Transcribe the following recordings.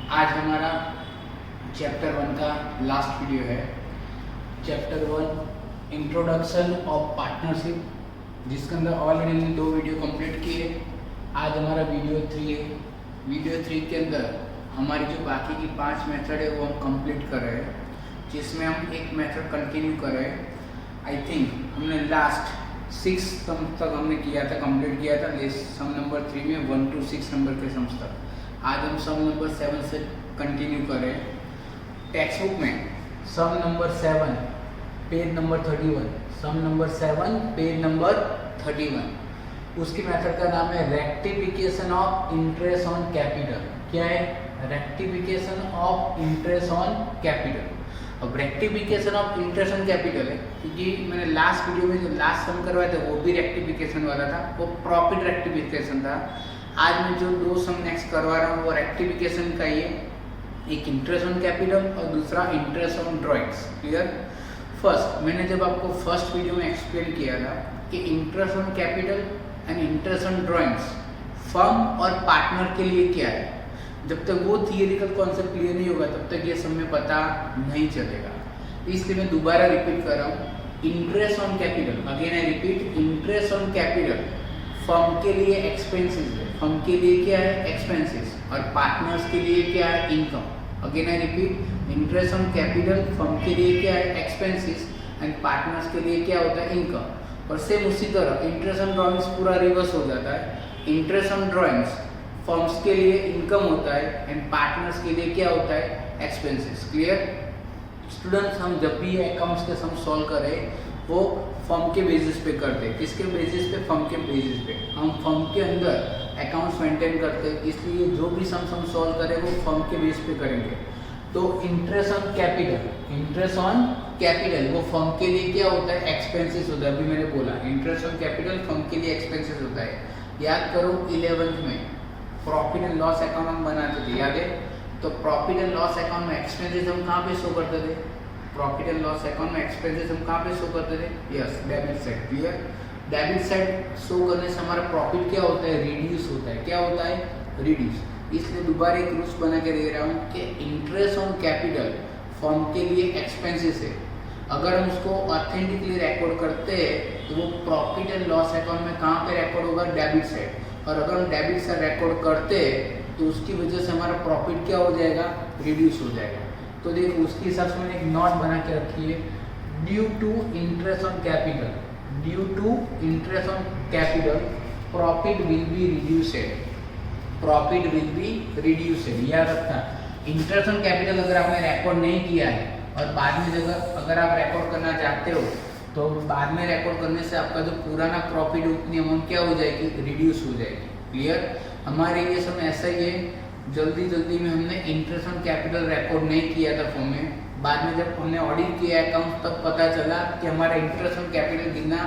आज हमारा चैप्टर 1 का लास्ट वीडियो है। चैप्टर 1 इंट्रोडक्शन ऑफ पार्टनरशिप, जिसके अंदर ऑलरेडी हमने 2 वीडियो कंप्लीट किए। आज हमारा वीडियो 3 है। वीडियो 3 के अंदर हमारी जो बाकी की 5 मेथड है वो हम कंप्लीट कर रहे हैं, जिसमें हम एक मेथड कंटिन्यू कर रहे हैं। आई थिंक हमने लास्ट 6 सम तक हमने किया था, कंप्लीट किया था। सम नंबर 3 में 1 to 6 नंबर के सम्स तक। आज हम सम नंबर 7 से कंटिन्यू करें। टेक्स्ट बुक में sum number 7 page number 31, sum number 7 page number 31, उसकी मेथड का नाम है rectification of interest on capital. क्या है? Rectification of interest on capital. अब rectification of interest on capital है क्योंकि मैंने लास्ट वीडियो में जो लास्ट सम करवाया था वो भी रेक्टिफिकेशन वाला था, वो प्रॉफिट रेक्टिफिकेशन था। आज मैं जो 2 सम नेक्स्ट करवा रहा हूँ वो रेक्टिफिकेशन का ही है, एक इंटरेस्ट ऑन कैपिटल और दूसरा interest on drawings. Clear? First मैंने जब आपको फर्स्ट वीडियो में एक्सप्लेन किया था कि interest on capital and interest on drawings firm और पार्टनर के लिए क्या है, जब तक वो थियरिकल कॉन्सेप्ट क्लियर नहीं होगा तब तक ये सब में पता नहीं चलेगा। इसलिए मैं दोबारा रिपीट कर रहा हूँ। Interest on capital, again I repeat, interest on capital firm के लिए एक्सपेंसेस है, फर्म के लिए क्या है? एक्सपेंसेस, और पार्टनर्स के लिए क्या है? Income. Again I repeat, interest on capital firm के लिए क्या है? एक्सपेंसेस, एंड पार्टनर्स के लिए क्या होता है? इनकम। और सेम उसी तरह इंटरेस्ट ऑन ड्रॉइंग्स पूरा रिवर्स हो जाता है। इंटरेस्ट ऑन ड्रॉइंग्स फर्म्स के लिए इनकम होता है एंड पार्टनर्स के लिए क्या होता है? एक्सपेंसेस। Clear students? हम जब भी अकाउंट्स के सम सॉल्व करें वो फर्म के बेसिस पे करते हैं। किसके बेसिस पे? फर्म के बेसिस पे। हम फर्म के अंदर अकाउंट्स मेंटेन करते हैं, इसलिए जो भी सम सॉल्व करें वो फर्म के बेस पे करेंगे। तो interest on capital, interest on capital वो फर्म के लिए क्या होता है? एक्सपेंसेस होता है। अभी मैंने बोला इंटरेस्ट ऑन कैपिटल फर्म के लिए एक्सपेंसेस होता है। याद करो 11th में प्रॉफिट एंड लॉस अकाउंट हम बनाते थे, याद है? तो प्रॉफिट एंड लॉस अकाउंट में एक्सपेंसेस हम कहाँ पे शो करते थे? प्रॉफिट एंड लॉस अकाउंट में एक्सपेंसेस हम कहाँ पे शो करते थे? Yes, debit side. Clear? Debit side show करने से हमारा प्रॉफिट क्या होता है? रिड्यूस होता है। क्या होता है? रिड्यूस। इसलिए दोबारा एक रूल्स बना के दे रहा हूँ कि इंटरेस्ट ऑन कैपिटल फर्म के लिए एक्सपेंसेस है। अगर हम उसको ऑथेंटिकली रिकॉर्ड करते हैं तो वो प्रॉफिट एंड लॉस अकाउंट में कहाँ पे रिकॉर्ड होगा? Debit side. और अगर हम डेबिट साइड रिकॉर्ड करते हैं तो उसकी वजह से हमारा प्रॉफिट क्या हो जाएगा? रिड्यूस हो जाएगा। तो देखो उसके हिसाब से मैंने एक नोट बना के रखी है, due to interest on capital, due to interest on capital profit will be reduced, profit will be reduced. याद रखना, इंटरेस्ट ऑन कैपिटल अगर आपने रिकॉर्ड नहीं किया है और बाद में अगर आप रिकॉर्ड करना चाहते हो तो बाद में रिकॉर्ड करने से आपका जो पुराना प्रॉफिट उतनी अमाउंट क्या हो जाएगी? रिड्यूस हो जाएगी। क्लियर? हमारे ये सब ऐसा ही है, जल्दी में हमने इंटरेस्ट ऑन कैपिटल रिकॉर्ड नहीं किया था फॉर्म में। बाद में जब हमने ऑडिट किया अकाउंट तब पता चला कि हमारा इंटरेस्ट ऑन कैपिटल गिनना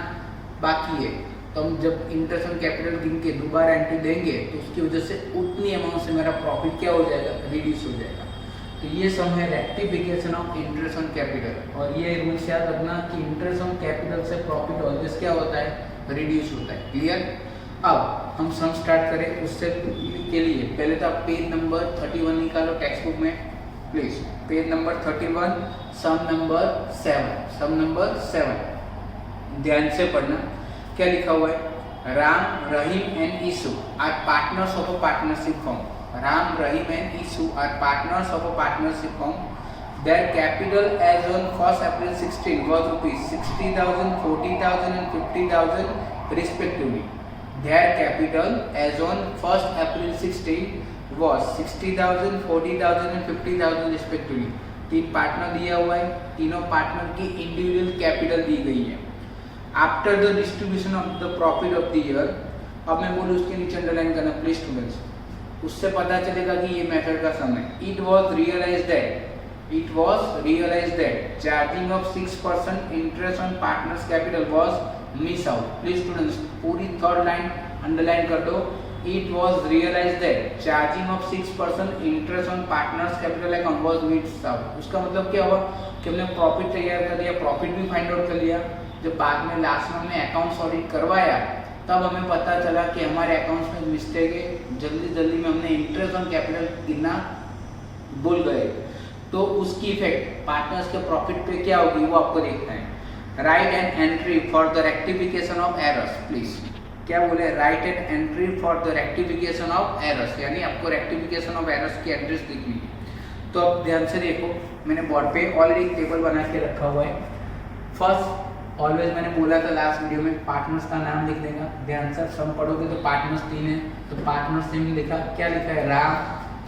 बाकी है। तो हम जब इंटरेस्ट ऑन कैपिटल गिन के दोबारा एंट्री देंगे तो उसकी वजह से उतनी अमाउंट से मेरा प्रॉफिट क्या हो जाएगा? रिड्यूस हो जाएगा। तो ये सब है rectification of interest on capital. और ये रूल्स याद रखना कि इंटरेस्ट ऑन कैपिटल से प्रॉफिट ऑलवेज क्या होता है? रिड्यूस होता है। क्लियर? अब हम सम स्टार्ट करें उससे के लिए पहले तो आप पेज नंबर 31 निकालो टेक्स्ट बुक में please. Page number 31, sum number 7, sum number 7 ध्यान से पढ़ना। क्या लिखा हुआ है? Ram, Rahim and Isu are partners of a partnership firm. Ram, Rahim and Isu are partners of a partnership firm. Their capital as on 1st April 16 was rupees 60,000, 40,000 and 50,000 respectively. Their capital as on 1st April 16 was 60,000, 40,000 and 50,000 respectively. 3 partner दिया हुआ है, तीनों partner की individual capital दी गई है। After the distribution of the profit of the year, अब मैं बोलूँ उसके नीचे अंडरलाइन करना प्लीज स्टूडेंट्स, उससे पता चलेगा कि ये मेथड का सम है। It was realized that charging of 6% interest on partners capital was miss out. Please students पूरी थर्ड लाइन अंडरलाइन कर दो। It was realized that charging of 6% interest on partners capital account was miss out. उसका मतलब क्या हुआ कि हमने profit तैयार कर लिया, प्रॉफिट भी फाइंड आउट कर लिया। जब बाद में लास्ट में हमने अकाउंट्स ऑडिट करवाया तब हमें पता चला कि हमारे अकाउंट्स में मिस्टेक है। जल्दी में हमने इंटरेस्ट ऑन कैपिटल गिनना भूल गए तो उसकी इफेक्ट पार्टनर्स के प्रॉफिट पे क्या होगी वो आपको देखना है। Right an entry for the rectification of errors, please क्या बोले, right an entry for the rectification of errors, यानी आपको रेक्टिफिकेशन ऑफ एरर्स की एड्रेस लिखनी है। तो अब ध्यान से देखो, मैंने बोर्ड पे ऑलरेडी एक टेबल बना के रखा हुआ है। फर्स्ट ऑलवेज मैंने बोला था लास्ट वीडियो में पार्टनर्स का नाम लिख देगा, ध्यान से सम पढ़ोगे तो पार्टनर्स 3 है, तो पार्टनर्स में लिखा क्या लिखा है, राम,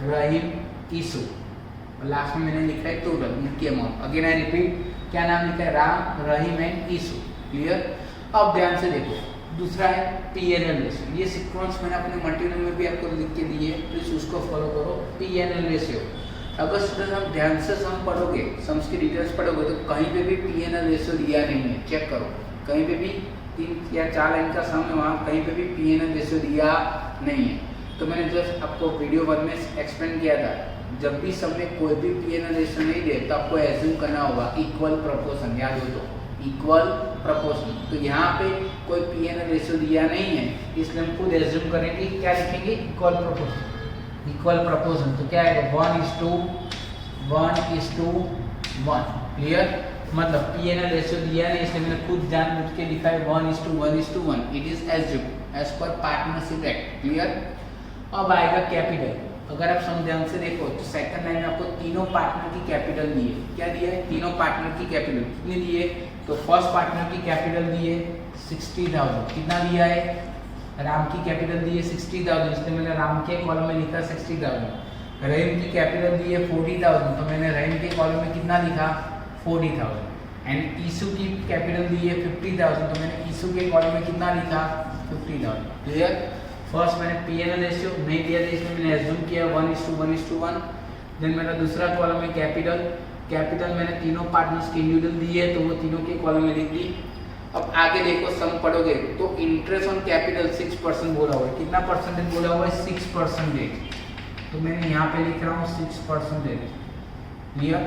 रहीम, ईसु, और लास्ट में मैंने लिखा है टोटल उनकी अमाउंट। अगेन आई रिपीट, क्या नाम लिखा है, Ram, Rahim and Isu, clear. अब ध्यान से देखो, दूसरा है पीएनएल रेशियो, ये सीक्वेंस मैंने अपने मटेरियल में भी आपको लिख के दिए, प्लीज उसको फॉलो करो। पीएनएल रेशियो, अगर स्टूडेंट हम ध्यान से सम पढ़ोगे, सम्स की डिटेल्स पढ़ोगे तो कहीं पे भी पीएनएल रेशियो दिया नहीं है, चेक करो, कहीं पे भी 3 या 4 लाइन का सम है, वहाँ कहीं पे भी पीएनएल रेशियो दिया नहीं है। तो मैंने जस्ट आपको वीडियो 1 में एक्सप्लेन किया था, जब भी सम में कोई भी पीएनएल रेशियो नहीं दे तो आपको एज्यूम करना होगा इक्वल प्रोपोर्शन, याद हो तो इक्वल प्रोपोर्शन। तो यहाँ पे कोई पीएनएल रेशियो दिया नहीं है, इसलिए हम खुद एज्यूम करेंगे, क्या लिखेंगे, इक्वल प्रोपोर्शन, इक्वल प्रोपोर्शन। तो क्या है, 1:1:1, क्लियर। मतलब पीएनएल रेशियो दिया नहीं, इसलिए मैंने खुद जानबूझ के लिखा है 1:1:1, it is assume as per partnership act, clear. अब आएगा कैपिटल, अगर आप सम ध्यान से देखो तो सेकंड लाइन में आपको तीनों पार्टनर की कैपिटल दी है, क्या दिया है, तीनों पार्टनर की कैपिटल कितनी दी है, तो फर्स्ट पार्टनर की कैपिटल दी है 60,000, कितना दिया है, राम की कैपिटल दी है 60,000, इसलिए मैंने राम के कॉलम में लिखा 60,000। रहीम की कैपिटल दी है 40,000, तो मैंने रहीम के कॉलम में कितना लिखा, 40,000। एंड ईसु की कैपिटल दी है 50,000, तो मैंने ईसु के कॉलम में कितना लिखा, 50,000, क्लियर। फर्स्ट मैंने पीएनएल रेशियो नहीं दिया था, इसमें मैंने एज्यूम किया 1:1:1। देन मेरा दूसरा कॉलम में कैपिटल मैंने तीनों पार्टनर्स की इंडिविजुअल दी है, तो वो तीनों के कॉलम में लिख दी। अब आगे देखो सम पढ़ोगे तो इंटरेस्ट ऑन कैपिटल 6% बोला हुआ है, कितना परसेंटेज बोला हुआ है, 6%, तो मैंने यहाँ पे लिख रहा हूँ 6%, क्लियर।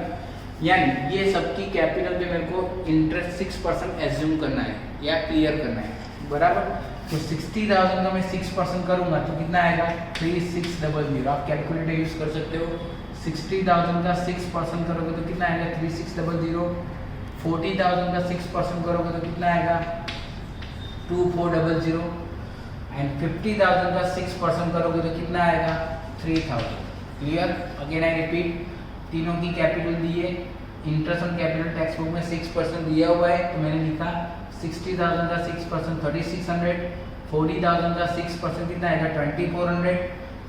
यानी ये सबकी कैपिटल पे मेरे को इंटरेस्ट 6% एज्यूम करना है या क्लियर करना है, बराबर। तो 60,000 का मैं 6% करूंगा तो कितना आएगा, 3600, आप कैलकुलेटर यूज कर सकते हो। 60,000 का 6% करोगे तो कितना आएगा, 3600। 40,000 का 6% करोगे तो कितना आएगा, 2400। एंड 50,000 का 6% करोगे तो कितना आएगा, 3,000, क्लियर। अगेन आई रिपीट, तीनों की कैपिटल दी है, interest on capital text book में 6% दिया हुआ है, तो मैंने लिखा 60,000 का 6% 3600, 40,000 का 6% कितना आएगा, 2400,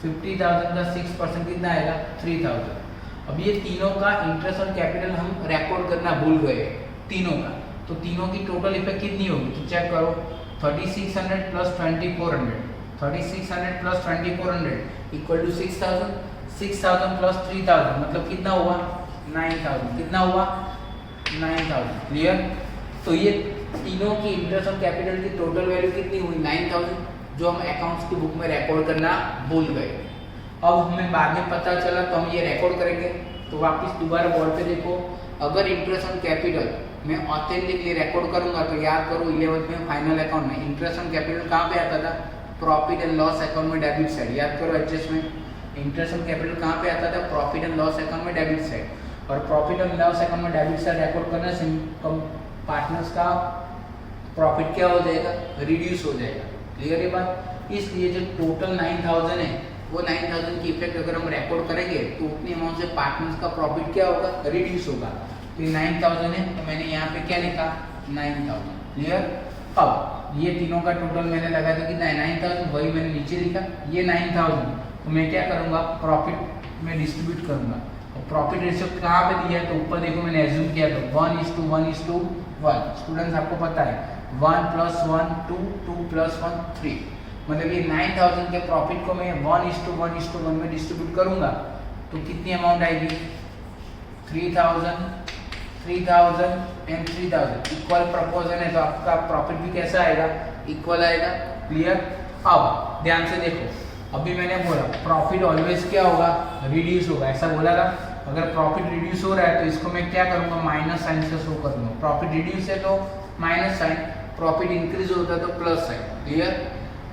50,000 का 6% कितना आएगा, 3,000। अब ये तीनों का इंटरेस्ट ऑन कैपिटल हम रिकॉर्ड करना भूल गए, तीनों का, तो तीनों की टोटल इफेक्ट कितनी होगी, तो चेक करो, 3600 plus 2400, 3600 plus 2400 equal to 6,000, 6,000 plus 3,000 मतलब कितना हुआ, 9,000, कितना हुआ, 9,000, क्लियर। तो ये तीनों की इंटरेस्ट ऑन कैपिटल की टोटल वैल्यू कितनी हुई, 9,000, जो हम अकाउंट्स की बुक में रिकॉर्ड करना भूल गए। अब हमें बाद में पता चला तो हम ये रिकॉर्ड करेंगे, तो वापस दोबारा बोर्ड पे देखो, अगर इंटरेस्ट ऑन कैपिटल मैं ऑथेंटिकली रिकॉर्ड करूंगा तो याद करो 11th में फाइनल अकाउंट में इंटरेस्ट ऑन कैपिटल कहाँ पे आता था, प्रॉफिट एंड लॉस अकाउंट में डेबिट साइड, याद करो एडजस्टमेंट। इंटरेस्ट ऑन कैपिटल कहाँ पे आता था, प्रॉफिट एंड लॉस अकाउंट में डेबिट साइड, और प्रॉफिट एंड लॉस अकाउंट में डेबिट साइड रिकॉर्ड करने से पार्टनर्स का प्रॉफिट क्या हो जाएगा, रिड्यूस हो जाएगा, क्लियर ये बात। इसलिए जो टोटल 9,000 है वो 9,000 की इफेक्ट अगर हम रिकॉर्ड करेंगे तो उतनी अमाउंट से पार्टनर्स का प्रॉफिट क्या होगा, रिड्यूस होगा। तो ये 9,000 है, तो मैंने यहाँ पे क्या लिखा, 9,000, क्लियर। अब ये तीनों का टोटल मैंने लगा था कि 9,000, वही मैंने नीचे लिखा, ये 9,000, तो मैं क्या करूँगा, प्रॉफिट में डिस्ट्रीब्यूट करूँगा। और प्रॉफिट रेशियो कहाँ पे दिया है, तो ऊपर देखो मैंने एज्यूम किया था 1:1:1। स्टूडेंट्स आपको पता है 1 + 1 2, 2 + 1 3, मतलब ये 9,000 के प्रॉफिट को मैं 1:1:1 में डिस्ट्रीब्यूट करूंगा तो कितनी अमाउंट आएगी, 3,000, 3,000 एंड 3,000, इक्वल प्रोपोर्शन है, तो आपका प्रॉफिट भी कैसा आएगा, इक्वल आएगा, क्लियर। अब ध्यान से देखो, अभी मैंने बोला प्रॉफिट ऑलवेज क्या होगा, रिड्यूस होगा, ऐसा बोला था। अगर प्रॉफिट रिड्यूस हो रहा है तो इसको मैं क्या करूंगा, माइनस साइन से शो करूंगा। प्रॉफिट रिड्यूस है तो माइनस साइन, प्रॉफिट इंक्रीज होता है तो प्लस साइन, क्लियर।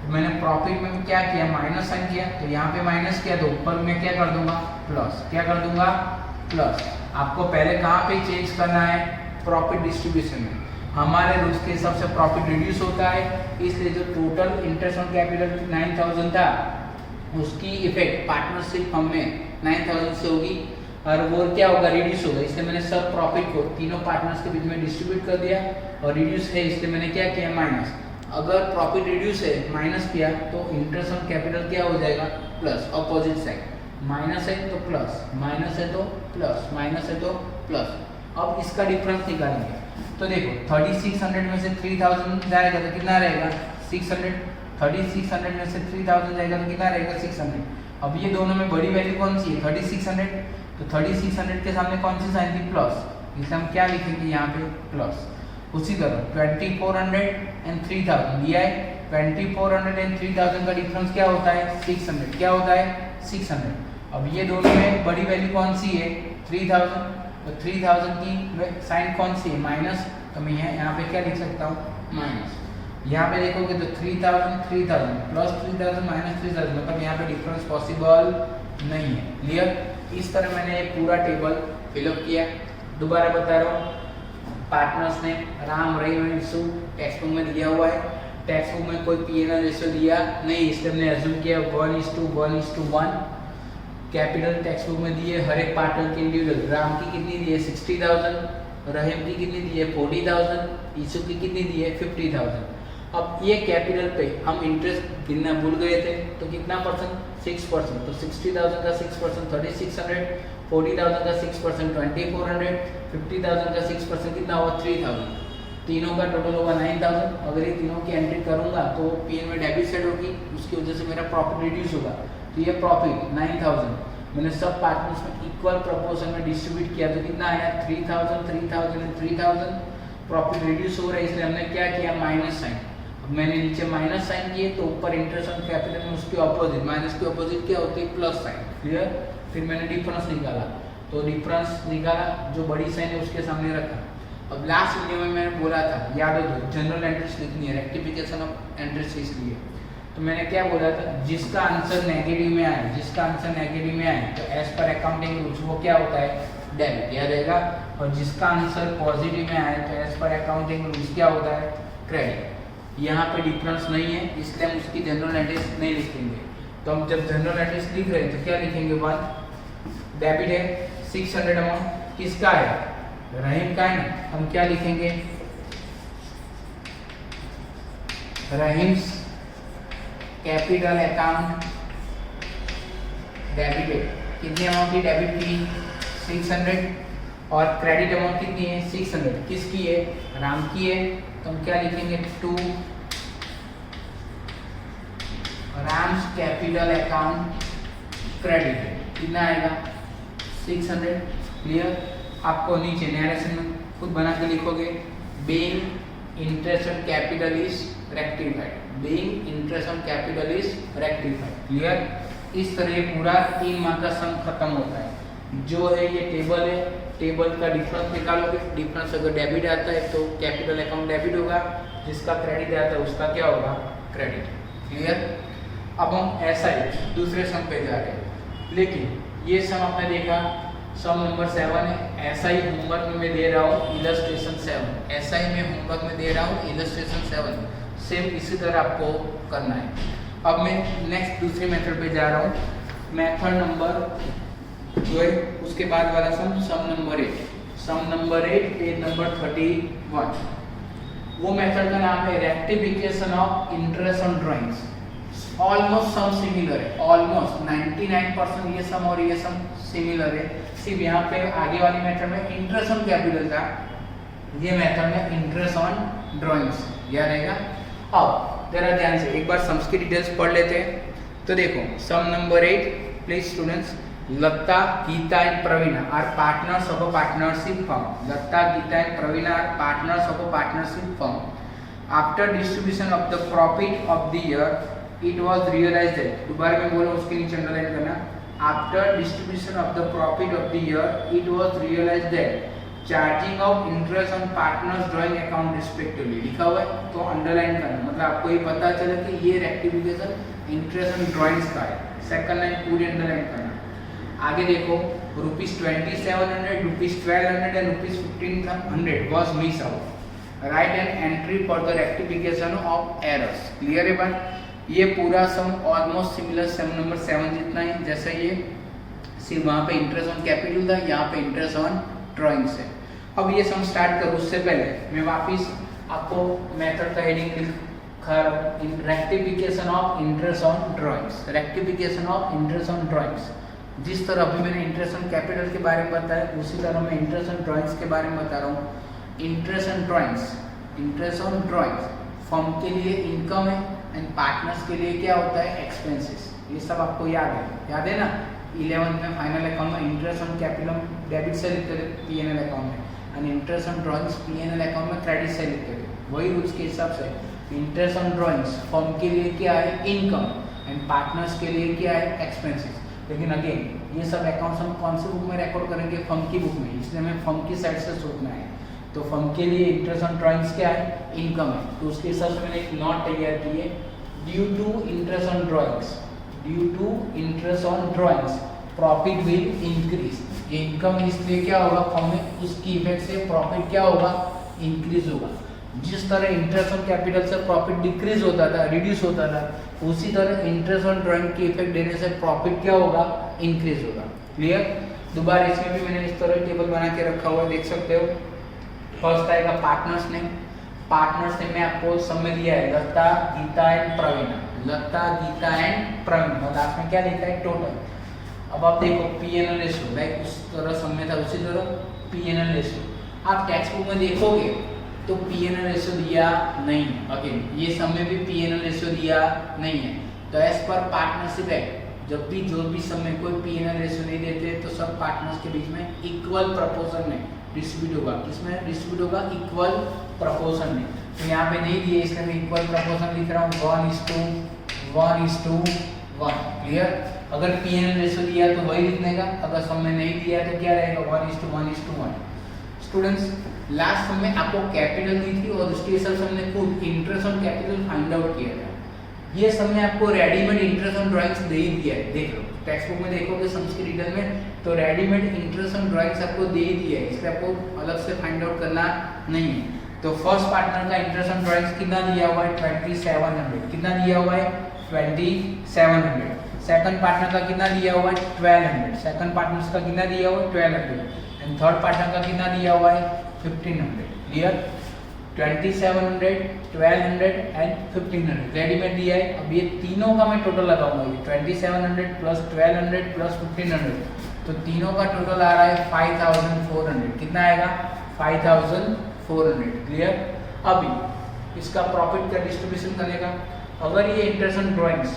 तो मैंने प्रॉफिट में क्या किया, माइनस साइन किया, तो यहाँ पे माइनस किया तो ऊपर में क्या कर दूंगा, प्लस। क्या कर दूंगा, प्लस। आपको पहले कहाँ पे चेंज करना है, प्रॉफिट डिस्ट्रीब्यूशन में। हमारे रूल्स के हिसाब से प्रॉफिट रिड्यूस होता है, इसलिए जो टोटल इंटरेस्ट ऑन कैपिटल 9000 था उसकी इफेक्ट पार्टनरशिप फर्म में 9000 से होगी और वो क्या होगा, रिड्यूस होगा। इसलिए मैंने सब प्रॉफिट को तीनों पार्टनर्स के बीच में डिस्ट्रीब्यूट कर दिया और रिड्यूस है इसलिए मैंने क्या किया, माइनस। अगर प्रॉफिट रिड्यूस है माइनस किया तो इंटरेस्ट ऑन कैपिटल क्या हो जाएगा, प्लस। अपोजिट साइड माइनस है तो प्लस, माइनस है तो प्लस, माइनस है तो प्लस। अब इसका डिफरेंस निकालेंगे तो देखो 3600 में से 3000 जाएगा तो कितना रहेगा, 600। 3600 में से 3000 जाएगा तो कितना रहेगा, 600। अब ये दोनों में बड़ी वैल्यू कौन सी है, 3600। तो 3600 के सामने कौन सी साइन थी, प्लस, इसलिए हम क्या लिखेंगे यहाँ पे, प्लस। उसी तरह 2400 एंड 3000 दिया है, 2400 एंड 3000 का डिफरेंस क्या होता है, 600। क्या होता है, 600। अब ये दोनों में बड़ी वैल्यू कौन सी है, 3000। तो 3000 की साइन कौन सी है, माइनस। तो मैं यहाँ पे क्या लिख सकता हूँ, माइनस। यहाँ पे देखोगे तो 3000 3000 प्लस 3000 माइनस 3000, मतलब यहाँ पे डिफरेंस पॉसिबल नहीं है। क्लियर। इस तरह मैंने ये पूरा टेबल फिलअप किया। दोबारा बता रहा हूँ, पार्टनर्स ने Ram, Rahim and Sue text book में दिया हुआ है। टेक्स्ट बुक में कोई P&L रेशियो दिया नहीं, इसलिए हमने अज्यूम किया 1:1:1। कैपिटल टेक्स्ट बुक में दिए हर एक पार्टनर की इंडिविजुअल। राम की कितनी दी है, 60,000। रहीम की कितनी दी है, 40,000। ईसू की कितनी दी है, 50,000। अब ये कैपिटल पे हम इंटरेस्ट गिनना भूल गए थे, तो कितना परसेंट, 6%। तो 60,000 का 6% 3600, 40,000 का 6% 2400, 50,000 का 6% कितना हुआ, 3000। तीनों का टोटल होगा 9000। अगर ये तीनों की एंट्री करूंगा तो पीएन में डेबिट साइड होगी, उसकी वजह से मेरा प्रॉफिट रिड्यूस होगा। तो ये प्रॉफिट 9000 मैंने सब पार्टनर्स में इक्वल प्रोपोर्शन में डिस्ट्रीब्यूट किया, तो कितना आया, 3000 3000 एंड 3000। प्रॉफिट रिड्यूस हो रहा है इसलिए हमने क्या किया, माइनस साइन। अब मैंने नीचे माइनस साइन किए तो ऊपर इंटरेस्ट ऑन कैपिटल में उसके ऑपोजिट, माइनस के ऑपोजिट क्या होती है, प्लस साइन। क्लियर। फिर मैंने डिफरेंस निकाला, तो डिफरेंस निकाला, जो बड़ी साइन है उसके सामने रखा। अब लास्ट वीडियो में मैंने बोला था, याद हो तो, जनरल एंट्रीज लिखनी है, रेक्टिफिकेशन ऑफ एंट्रीज इसलिए। तो मैंने क्या बोला था, जिसका आंसर नेगेटिव में आए, जिसका आंसर नेगेटिव में आए तो एज पर अकाउंटिंग रूल्स वो क्या होता है, डेबिट, याद रहेगा। और जिसका आंसर पॉजिटिव में आए तो एज पर अकाउंटिंग रूल्स क्या होता है, क्रेडिट। यहाँ पे डिफरेंस नहीं है इसलिए हम उसकी जनरल एंट्रीज नहीं लिखेंगे। तो हम जब जनरल एंट्रीज लिख रहे हैं तो क्या लिखेंगे, 1 डेबिट है, 600 अमाउंट किसका है, रहीम का है ना। हम क्या लिखेंगे, रहीम्स कैपिटल अकाउंट डेबिटेड। कितनी अमाउंट की डेबिट की, 600। और क्रेडिट अमाउंट कितनी है, 600। किसकी है, राम की है। तो हम क्या लिखेंगे, 2 राम्स कैपिटल अकाउंट क्रेडिट। कितना आएगा, 600। क्लियर। आपको नीचे नरेशन में खुद बना के लिखोगे, being interest on capital is rectified, being interest on capital is rectified. Clear. इस तरह पूरा 3 मार्क का सम खत्म होता है। जो है ये टेबल है, टेबल का डिफरेंस निकालोगे। डिफरेंस अगर डेबिट आता है तो कैपिटल अकाउंट डेबिट होगा, जिसका क्रेडिट आता है उसका क्या होगा, क्रेडिट। क्लियर। अब हम ऐसा ही दूसरे सम पे जा रहे हैं, लेकिन ये सम आपने देखा, सम नंबर 7 है। ऐसा ही होमवर्क में मैं दे रहा हूँ इलस्ट्रेशन 7, ऐसा ही मैं होमवर्क में दे रहा हूँ इलस्ट्रेशन 7। सेम इसी तरह आपको करना है। अब मैं नेक्स्ट दूसरे मेथड पे जा रहा हूँ। मेथड नंबर जो है उसके बाद वाला sum, sum number 8। Sum number 8 page number 31। वो मेथड का नाम है rectification of interest on drawings. Almost some similar है, ऑलमोस्ट 99% ये सम और ये सम सिमिलर है। सिर्फ यहाँ पे आगे वाली मेथड में इंटरेस्ट ऑन कैपिटल था, ये मेथड में इंटरेस्ट ऑन ड्राइंग्स, याद रहेगा। अब जरा ध्यान से एक बार सम्स की डिटेल्स पढ़ लेते हैं। तो देखो sum number 8, please students, Lata, Geeta and Praveena are partners of a partnership firm. Lata, Geeta and Praveena are partners of a partnership firm. After distribution of the profit of the year it was realised that, दोबारा मैं बोल रहा हूँ उसके नीचे अंडरलाइन करना, after distribution of the profit of the year it was realised that charging of interest on partners drawing account respectively लिखा हुआ है तो अंडरलाइन करना, मतलब आपको ये पता चले कि ये रेक्टिफिकेशन इंटरेस्ट ऑन ड्राइंग्स का है। सेकंड लाइन पूरी अंडरलाइन करना। आगे देखो ₹2700, ₹1200 and ₹1500 was miss out. Right an entry for the rectification of errors. Clear है बात? ये पूरा सम ऑलमोस्ट सिमिलर सम नंबर 7 जितना ही, जैसे ये सिर्फ वहाँ पे इंटरेस्ट ऑन कैपिटल था, यहाँ पे इंटरेस्ट ऑन ड्राइंग्स है। अब ये सम स्टार्ट करूँ उससे पहले मैं वापिस आपको मेथड का हेडिंग लिखा rectification of interest on drawings. Rectification of interest on drawings, जिस तरह अभी मैंने इंटरेस्ट ऑन कैपिटल के बारे में बताया उसी तरह मैं इंटरेस्ट ऑन ड्राइंग्स के बारे में बता रहा हूँ। Interest on drawings, interest on drawings firm के लिए इनकम है एंड पार्टनर्स के लिए क्या होता है, एक्सपेंसेस। ये सब आपको याद है ना? 11th में फाइनल अकाउंट में इंटरेस्ट ऑन कैपिटल डेबिट से लिखते थे P&L अकाउंट में, and interest on drawings P&L account में क्रेडिट से लिखते थे। वही रूल्स के हिसाब से इंटरेस्ट ऑन ड्राइंग्स फर्म के लिए क्या है, इनकम, एंड पार्टनर्स के लिए क्या है, एक्सपेंसेस। लेकिन अगेन ये सब अकाउंट्स हम कौन सी बुक में रिकॉर्ड करेंगे, फर्म की बुक में, इसलिए हमें फर्म की साइड से सोचना है। तो फर्म के लिए इंटरेस्ट ऑन ड्राइंग्स क्या है, इनकम है, तो उसके हिसाब से मैंने एक नोट तैयार की है। Due to interest on drawings, due to interest on drawings profit will increase. ये इनकम इसलिए क्या होगा फर्म में, उसकी इफेक्ट से प्रॉफिट क्या होगा, इंक्रीज होगा। जिस तरह इंटरेस्ट ऑन कैपिटल से प्रॉफिट डिक्रीज होता था, रिड्यूस होता था, उसी तरह इंटरेस्ट ऑन ड्राइंग की इफेक्ट देने से प्रॉफिट क्या होगा, इंक्रीज होगा। क्लियर? दोबारा इसमें भी मैंने इस तरह टेबल बना के रखा हुआ है, देख सकते हो। फर्स्ट आएगा पार्टनर्स नेम। पार्टनर्स नेम में आपको सब में दिया है लता, गीता एंड प्रवीणा। लता, गीता एंड प्रवीणा, और लास्ट में क्या लिखा है, टोटल। अब आप देखो P&L रेशियो, लाइक उस तरह सब में था उसी तरह P&L रेशियो। आप टेक्स्ट बुक में देखोगे तो P&L रेशियो दिया नहीं है। अगेन ये सब में भी P&L रेशियो दिया नहीं है। तो एज पर पार्टनरशिप एक्ट जब भी जो भी सब में कोई P&L रेशियो नहीं देते तो सब पार्टनर्स के बीच में इक्वल प्रपोर्शन में डिस्ट्रीब्यूट होगा। किसमें डिस्ट्रीब्यूट होगा, इक्वल प्रपोर्शन में। तो यहाँ पे नहीं दिए इसलिए मैं इक्वल प्रपोर्शन लिख रहा हूँ 1:1:1। क्लियर? अगर P&L रेशियो दिया तो वही लिखने का, अगर सब में नहीं दिया तो क्या रहेगा, 1:1:1। स्टूडेंट्स लास्ट सब में आपको कैपिटल दी थी और उसके हिसाब से हमने खुद interest on capital find out किया था। ये सब में आपको रेडीमेड इंटरेस्ट ऑन ड्राइंग्स दे ही दिया है। देख लो टेक्स्ट बुक में देखोगे सम्स की डिटेल में तो रेडीमेड इंटरेस्ट ऑन ड्राइंग्स आपको दे ही दिया है, इसलिए आपको अलग से फाइंड आउट करना नहीं है। तो फर्स्ट पार्टनर का इंटरेस्ट ऑन ड्राइंग्स कितना दिया हुआ है, 2700। कितना दिया हुआ है, 2700। सेकंड पार्टनर का कितना दिया हुआ है, 1200। सेकंड पार्टनर का कितना दिया हुआ है, 1200। एंड थर्ड पार्टनर का कितना दिया हुआ है, 1500। क्लियर? 2700, 1200 एंड 1500 रेडीमेड दिया है। अब ये तीनों का मैं टोटल लगाऊंगा, ये 2700 प्लस 1200 प्लस 1500, तो तीनों का टोटल आ रहा है 5400। कितना आएगा, 5400। क्लियर? अभी इसका प्रॉफिट का डिस्ट्रीब्यूशन करने का, अगर ये इंटरेस्ट ऑन ड्राइंग्स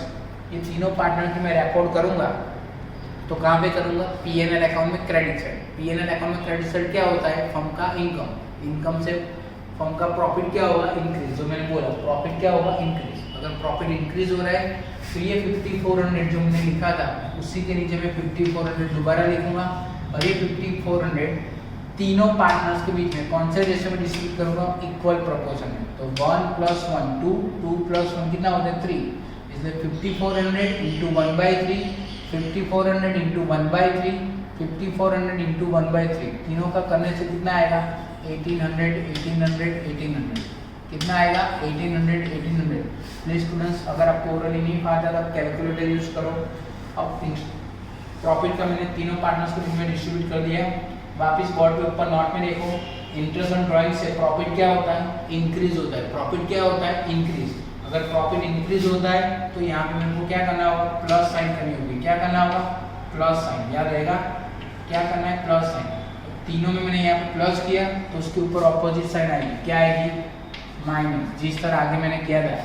ये तीनों पार्टनर की मैं रिकॉर्ड करूंगा तो कहाँ पे करूंगा, P&L अकाउंट में क्रेडिट साइड। P&L अकाउंट में क्रेडिट साइड क्या होता है, फर्म का इनकम, इनकम से फर्म का प्रॉफिट क्या होगा, इंक्रीज। जो मैंने बोला प्रॉफिट क्या होगा, इंक्रीज। अगर प्रॉफिट इंक्रीज हो रहा है तो ये 5400 जो मैंने लिखा था उसी के नीचे मैं 5400 दोबारा लिखूंगा, और ये 5400 तीनों पार्टनर्स के बीच में कौन से रेशियो में डिस्ट्रीब्यूट करूंगा, इक्वल प्रोपोर्शन में। तो 1 + 1 2, 2 + 1 कितना होता है, 3। इसलिए 5400 × 1/3, 5400 × 1/3, 5400 × 1/3 तीनों का करने से कितना आएगा, 1800, 1800, 1800। कितना आएगा, 1800, 1800। प्लीज स्टूडेंट्स अगर आपको ओरली नहीं आता तो आप कैलकुलेटर यूज करो। अब प्रॉफिट का मैंने तीनों पार्टनर्स के बीच में डिस्ट्रीब्यूट कर दिया। वापस बोर्ड पे ऊपर नोट में देखो, इंटरेस्ट ऑन ड्राइंग से प्रॉफिट क्या होता है, इंक्रीज होता है। प्रॉफिट क्या होता है, इंक्रीज। अगर प्रॉफिट इंक्रीज होता है तो यहाँ पे मेरे को क्या करना होगा, प्लस साइन करनी होगी। क्या करना होगा, प्लस साइन। याद रहेगा क्या करना है, प्लस साइन। तीनों में मैंने यहाँ पे प्लस किया तो उसके ऊपर ऑपोजिट साइन आएगी, क्या आएगी, माइनस। जिस तरह आगे मैंने किया था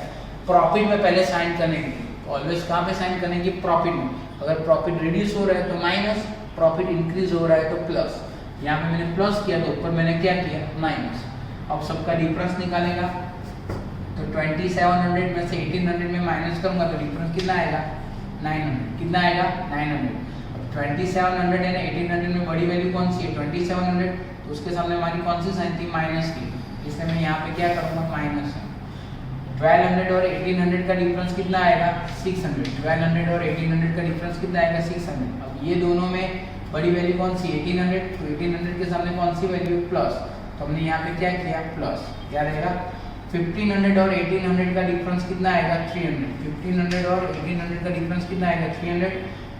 प्रॉफिट में पहले साइन करने की, ऑलवेज कहाँ पे साइन करने की, प्रॉफिट में। अगर प्रॉफिट रिड्यूस हो रहा है तो माइनस, प्रॉफिट इंक्रीज हो रहा है तो प्लस। यहाँ पे मैंने प्लस किया तो ऊपर मैंने क्या किया, माइनस। अब सबका डिफरेंस निकालेगा तो 2700 में से 1800 में माइनस करूंगा तो डिफरेंस कितना आएगा, 900। कितना आएगा, 900। अब 2700 एंड 1800 में बड़ी वैल्यू कौन सी है, 2700। तो उसके सामने हमारी कौन सी साइन थी, माइनस की, इसलिए मैं यहाँ पे क्या करूँगा, माइनस। 1200 और 1800 का डिफरेंस कितना आएगा, 600। 1200 और 1800 का डिफरेंस कितना आएगा, 600। अब ये दोनों में बड़ी वैल्यू कौन सी, 1800, तो 1800 के सामने कौन सी वैल्यू, प्लस, तो हमने यहाँ पे क्या किया, प्लस। क्या रहेगा, 1500 और 1800 का डिफरेंस कितना आएगा, 300। 1500 और 1800 का डिफरेंस कितना आएगा, 300।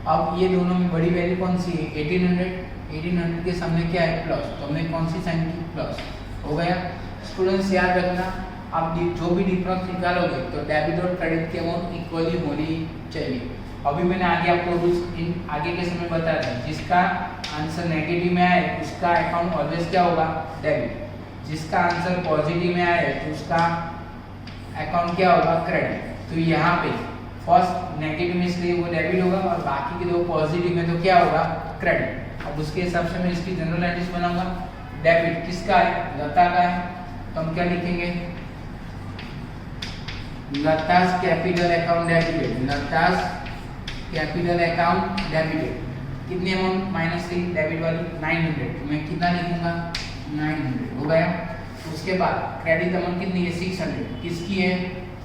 अब ये दोनों में बड़ी वैल्यू कौन सी है, 1800। 1800 के सामने क्या है, प्लस, तो हमने कौन सी साइन की, प्लस। हो गया। स्टूडेंट्स याद रखना, आप जो भी डिफरेंस निकालोगे तो डेबिट और क्रेडिट की अमाउंट इक्वली होनी चाहिए। अभी मैंने आगे आपको रूल्स इन आगे के समय बताया था, जिसका आंसर नेगेटिव में आए उसका अकाउंट ऑलवेज क्या होगा, डेबिट। जिसका आंसर पॉजिटिव में आए तो उसका अकाउंट क्या होगा, क्रेडिट। तो यहाँ पे फर्स्ट नेगेटिव में इसलिए वो डेबिट होगा और बाकी के दो पॉजिटिव में तो क्या होगा, क्रेडिट। अब उसके हिसाब से मैं इसकी जनरल एंट्रीज बनाऊंगा। डेबिट किसका है, लता का है, तो हम क्या लिखेंगे, Lata's capital account debited. Lata's capital account debited. कितनी अमाउंट, माइनस थी डेबिट वाली, 900, तो मैं कितना लिखूंगा, 900। हो गया। उसके बाद क्रेडिट अमाउंट कितनी है, 600। किसकी है,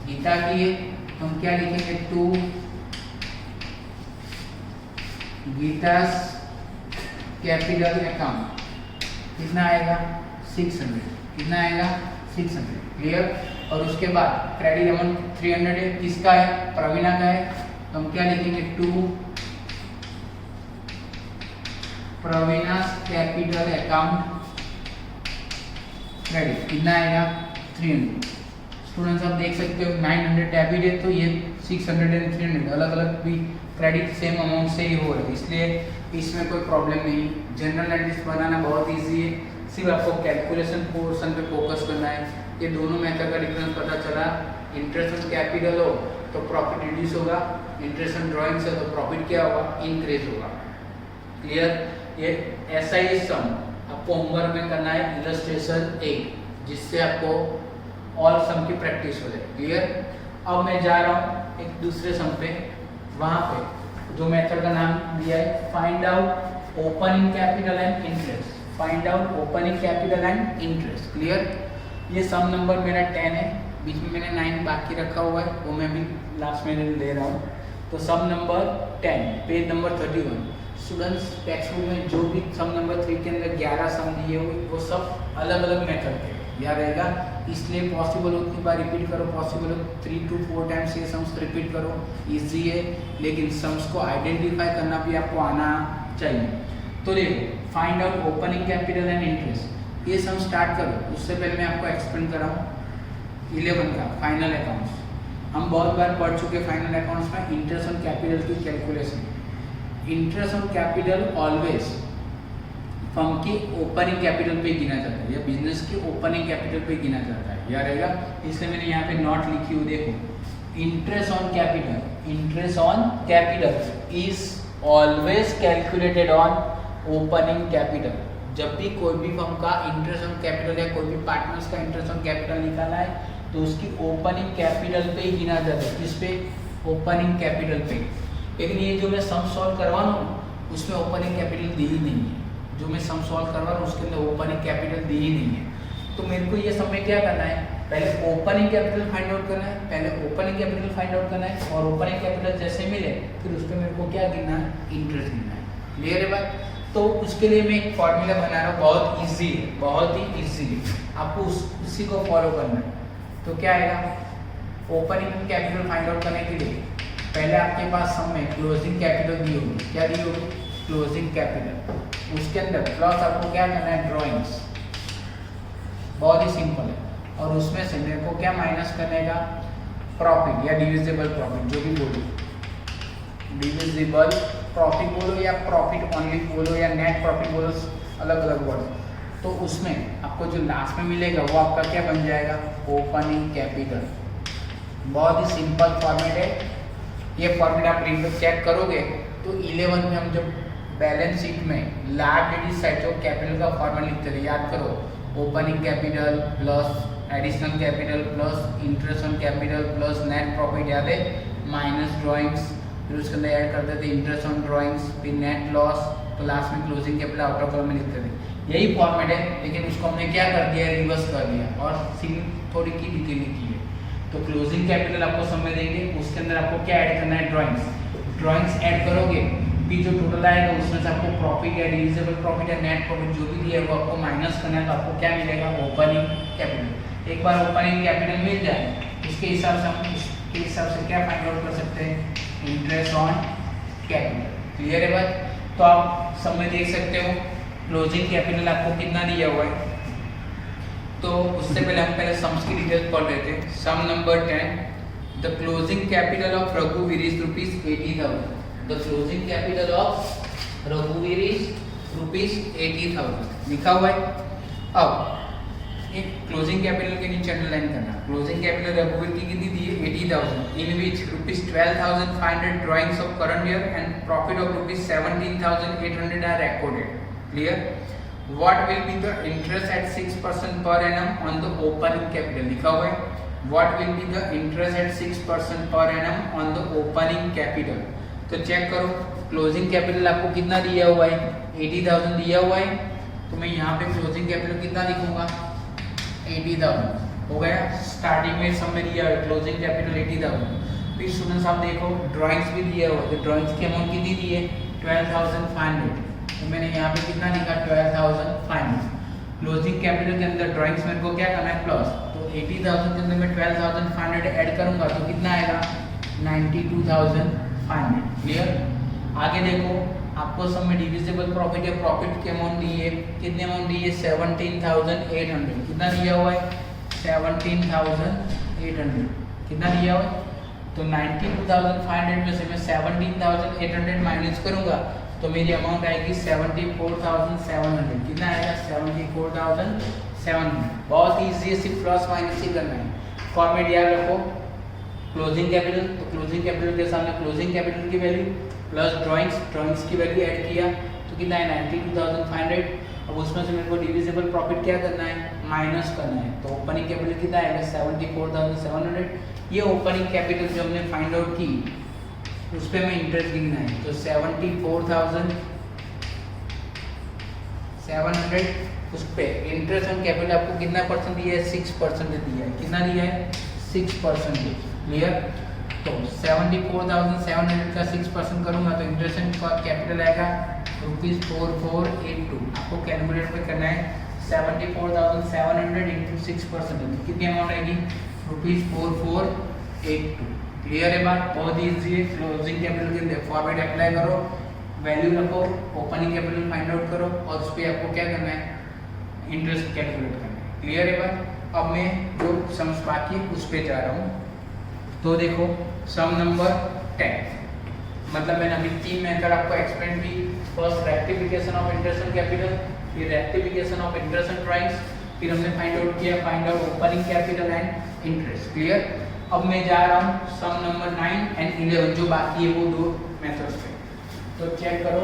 गीता की है, तो हम क्या लिखेंगे, टू गीतास कैपिटल अकाउंट। कितना आएगा, 600। कितना आएगा, 600। क्लियर। और उसके बाद क्रेडिट अमाउंट 300 है, किसका है, प्रवीणा का है, तो हम क्या लिखेंगे, टू प्रवीणास कैपिटल अकाउंट क्रेडिट। कितना आएगा, 300। स्टूडेंट्स आप देख सकते हो 900 डेबिट है, तो ये 600 एंड 300 अलग अलग भी क्रेडिट सेम अमाउंट से ही हो रहा है, इसलिए इसमें कोई प्रॉब्लम नहीं। जनरल एंट्रीज बनाना बहुत ईजी है, सिर्फ आपको कैलकुलेशन पोर्शन पे फोकस करना है। ये दोनों मेथड का डिफरेंस पता चला। इंटरेस्ट ऑन कैपिटल हो तो प्रॉफिट रिड्यूस होगा, इंटरेस्ट ऑन ड्राइंग्स है तो प्रॉफिट क्या होगा, इंक्रीज होगा। क्लियर। ये ऐसा ही सम आपको होमवर्क में करना है, इलस्ट्रेशन 1, जिससे आपको ऑल सम की प्रैक्टिस हो जाए। क्लियर। अब मैं जा रहा हूँ एक दूसरे सम पे, वहाँ पे जो मेथड का नाम दिया है, find out opening capital and interest. Find out opening capital and interest. Clear. ये सम नंबर मेरा 10 है, बीच में मैंने 9 बाकी रखा हुआ है, वो मैं भी लास्ट में ले रहा हूँ। तो sum number 10, page number 31। Students text book में जो भी सम नंबर 3 के अंदर 11 सम दिए हुए, वो सब अलग अलग मेथड के याद रहेगा, इसलिए पॉसिबल हो उतनी बार रिपीट करो, पॉसिबल हो 3 to 4 टाइम्स ये सम्स रिपीट करो। इजी है, लेकिन सम्स को आइडेंटिफाई करना भी आपको आना चाहिए। तो देखो, find out opening capital and interest, ये सम स्टार्ट करो। उससे पहले मैं आपको एक्सप्लेन कराऊँ 11 का फाइनल अकाउंट्स। हम बहुत बार पढ़ चुके फाइनल अकाउंट्स में इंटरेस्ट ऑन कैपिटल की calculation. Interest on capital always firm की ओपनिंग कैपिटल पे गिना जाता है, या बिजनेस की ओपनिंग कैपिटल पे गिना जाता है, याद रहेगा। इसलिए मैंने यहाँ पे नोट लिखी हुई, देखो, interest on capital, interest on capital is always calculated on opening capital. जब भी कोई भी फर्म का इंटरेस्ट ऑन कैपिटल या कोई भी पार्टनर्स का इंटरेस्ट ऑन कैपिटल निकालना है तो उसकी ओपनिंग कैपिटल पे ही गिना जाता है। किस पे, ओपनिंग कैपिटल पे। लेकिन ये जो मैं सम सॉल्व करवा रहा हूँ उसमें ओपनिंग कैपिटल दी ही नहीं है। जो मैं सम सॉल्व करवा रहा हूँ उसके अंदर ओपनिंग कैपिटल दी ही नहीं है। तो मेरे को ये सम में क्या करना है, पहले ओपनिंग कैपिटल फाइंड आउट करना है, पहले ओपनिंग कैपिटल फाइंड आउट करना है, और ओपनिंग कैपिटल जैसे मिले फिर उस पर मेरे को क्या गिनना है, इंटरेस्ट गिनना है। क्लियर है बात। तो उसके लिए मैं एक फॉर्मूला बना रहा हूँ, बहुत ईजी है, बहुत ही ईजी है, आपको उसी को फॉलो करना है। तो क्या आएगा, ओपनिंग कैपिटल फाइंड आउट करने के लिए पहले आपके पास सम में क्लोजिंग कैपिटल दी होगी। क्या दी होगी, क्लोजिंग कैपिटल। उसके अंदर प्लस आपको क्या करना है, ड्रॉइंग्स, बहुत ही सिंपल है। और उसमें से मेरे को क्या माइनस करने का, प्रॉफिट या डिविजिबल प्रॉफिट, जो भी बोलो, डिविजिबल प्रॉफिट बोलो या प्रॉफिट ओनली बोलो या नेट प्रॉफिट बोलो, अलग अलग वर्ड। तो उसमें आपको जो लास्ट में मिलेगा वो आपका क्या बन जाएगा, ओपनिंग कैपिटल। बहुत ही सिंपल फॉर्मेट है। ये फॉर्मेट आप चेक करोगे तो 11 में हम जब बैलेंस शीट में लायबिलिटी साइड जो कैपिटल का फॉर्मेट लिखते थे, याद करो, opening capital plus additional capital plus interest on capital plus net profit, याद है, माइनस ड्रॉइंग्स फिर उसके अंदर ऐड करते थे इंटरेस्ट ऑन ड्राइंग्स, फिर नेट लॉस, तो लास्ट में closing capital out of column में लिखते थे। यही फॉर्मेट है, लेकिन उसको हमने क्या कर दिया, रिवर्स कर दिया और सीलिंग थोड़ी की डिटेलिंग की है। तो क्लोजिंग कैपिटल आपको समय देंगे, उसके अंदर आपको क्या ऐड करना है, ड्राइंग्स ऐड करोगे, फिर जो टोटल आएगा उसमें से आपको प्रॉफिट या डिविजिबल प्रॉफिट या नेट प्रॉफिट जो भी दिया है वो आपको माइनस करना है, तो आपको क्या मिलेगा, ओपनिंग कैपिटल। एक बार ओपनिंग कैपिटल मिल जाए, इसके हिसाब से हम इसके हिसाब से क्या फाइंड आउट कर सकते हैं, इंटरेस्ट ऑन कैपिटल। क्लियर है बात? तो आप समय देख सकते हो क्लोजिंग कैपिटल आपको कितना दिया हुआ है। तो उससे पहले हम पहले सम्स की डिटेल्स पढ़ रहे थे। Sum number 10, the closing capital of रघुवीर is ₹80,000। The closing capital of रघुवीर इज ₹80,000 लिखा हुआ है। अब एक क्लोजिंग कैपिटल के नीचे अंडरलाइन करना, क्लोजिंग कैपिटल रघुवीर की कितनी दी है, 80,000, in which ₹12,500 drawings of current year and profit of ₹17,800 are recorded. Clear? What will be the interest at 6% per annum on the opening capital? लिखा हुआ है what will be the interest at 6% per annum on the opening capital। तो check करो closing capital आपको कितना दिया हुआ है, 80,000 दिया हुआ है। तो मैं यहाँ पे क्लोजिंग कैपिटल कितना लिखूंगा, 80,000 हो गया। स्टार्टिंग में सब में दिया है क्लोजिंग कैपिटल 80,000। फिर स्टूडेंट्स आप देखो ड्राइंग्स भी दिया हुआ है, तो ड्राइंग्स की अमाउंट कितनी दी है, 12,500। तो मैंने यहाँ पे कितना लिखा, 12,500। क्लोजिंग कैपिटल के अंदर ड्राइंग्स में को क्या करना है, प्लस। तो 80,000 के अंदर मैं 12,500 ऐड करूंगा तो कितना आएगा, 92,500। क्लियर? आगे देखो आपको सब में डिविजिबल प्रॉफिट या प्रॉफिट की अमाउंट दी है, कितनी अमाउंट दी है, 17,800। कितना दिया हुआ है, 17,800। कितना दिया हुआ है, तो 92,500 में से मैं 17,800 माइनस करूंगा तो मेरी अमाउंट आएगी 74,700। कितना आएगा, 74,700। बहुत ईजी है, सिर्फ प्लस माइनस ही करना है। फॉर्मेट याद रखो, क्लोजिंग कैपिटल, तो क्लोजिंग कैपिटल के सामने क्लोजिंग कैपिटल की वैल्यू प्लस ड्राइंग्स की वैल्यू ऐड किया तो कितना है, 92,500। अब उसमें से मेरे को डिविजिबल प्रॉफिट क्या करना है, माइनस करना है। तो ओपनिंग कैपिटल कितना आएगा, 74,700। ये ओपनिंग कैपिटल जो हमने फाइंड आउट की उस पर हमें इंटरेस्ट गिनना है। तो 74,700 उस पर इंटरेस्ट ऑन कैपिटल आपको कितना परसेंट दिया है, 6% दिया है। कितना दिया है, 6%। क्लियर? तो 74,700 का 6% करूंगा तो इंटरेस्ट ऑन कैपिटल आएगा ₹4482। आपको कैलकुलेटर पे करना है 74,700 इंटू 6%, तो कितनी अमाउंट आएगी, ₹4482। क्लियर है बात? बहुत ईजी है। क्लोजिंग कैपिटल के लिए फॉर्मेट अप्लाई करो, वैल्यू रखो, ओपनिंग कैपिटल फाइंड आउट करो और उस पर आपको क्या करना है, इंटरेस्ट कैलकुलेट करना है। क्लियर है बात? अब मैं जो सम्स बाकी है उस पर जा रहा हूँ। तो देखो सम नंबर 10, मतलब मैंने अभी 3 मेथड आपको एक्सप्लेन की। First rectification of interest on capital, फिर rectification of interest on drawings, फिर हमने फाइंड आउट किया find out opening capital and interest. Clear? अब मैं जा रहा हूँ सम नंबर 9 एंड 11 जो बाकी है वो 2 मेथड्स पे। तो चेक करो